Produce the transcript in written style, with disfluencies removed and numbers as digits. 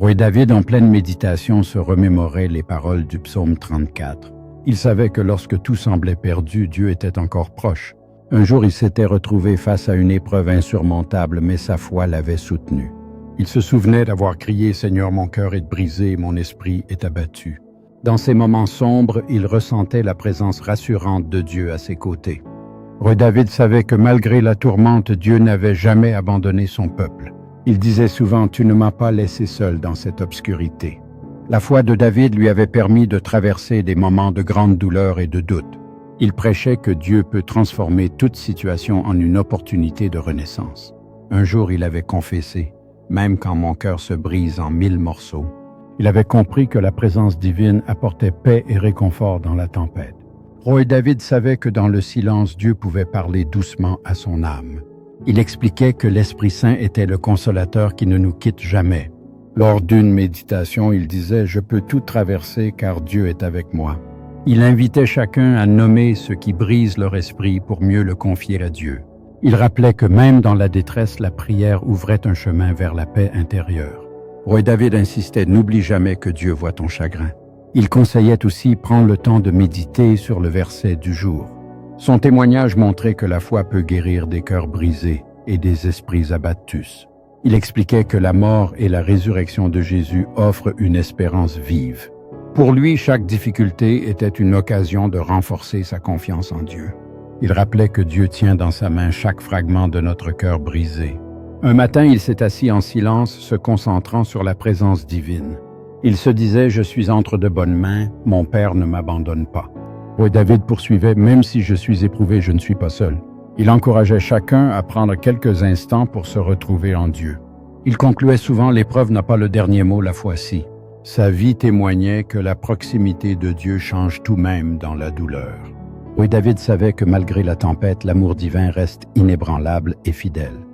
Roi David, en pleine méditation, se remémorait les paroles du psaume 34. Il savait que lorsque tout semblait perdu, Dieu était encore proche. Un jour, il s'était retrouvé face à une épreuve insurmontable, mais sa foi l'avait soutenu. Il se souvenait d'avoir crié « Seigneur, mon cœur est brisé, mon esprit est abattu ». Dans ces moments sombres, il ressentait la présence rassurante de Dieu à ses côtés. Roi David savait que malgré la tourmente, Dieu n'avait jamais abandonné son peuple. Il disait souvent « Tu ne m'as pas laissé seul dans cette obscurité ». La foi de David lui avait permis de traverser des moments de grande douleur et de doute. Il prêchait que Dieu peut transformer toute situation en une opportunité de renaissance. Un jour, il avait confessé « Même quand mon cœur se brise en 1000 morceaux », il avait compris que la présence divine apportait paix et réconfort dans la tempête. Roi David savait que dans le silence, Dieu pouvait parler doucement à son âme. Il expliquait que l'Esprit Saint était le consolateur qui ne nous quitte jamais. Lors d'une méditation, il disait « Je peux tout traverser car Dieu est avec moi ». Il invitait chacun à nommer ce qui brise leur esprit pour mieux le confier à Dieu. Il rappelait que même dans la détresse, la prière ouvrait un chemin vers la paix intérieure. Roi David insistait « N'oublie jamais que Dieu voit ton chagrin ». Il conseillait aussi « Prends le temps de méditer sur le verset du jour ». Son témoignage montrait que la foi peut guérir des cœurs brisés et des esprits abattus. Il expliquait que la mort et la résurrection de Jésus offrent une espérance vive. Pour lui, chaque difficulté était une occasion de renforcer sa confiance en Dieu. Il rappelait que Dieu tient dans sa main chaque fragment de notre cœur brisé. Un matin, il s'est assis en silence, se concentrant sur la présence divine. Il se disait « Je suis entre de bonnes mains, mon Père ne m'abandonne pas ». Roi David poursuivait « Même si je suis éprouvé, je ne suis pas seul ». Il encourageait chacun à prendre quelques instants pour se retrouver en Dieu. Il concluait souvent « L'épreuve n'a pas le dernier mot la fois-ci ». Sa vie témoignait que la proximité de Dieu change tout même dans la douleur. Roi David savait que malgré la tempête, l'amour divin reste inébranlable et fidèle.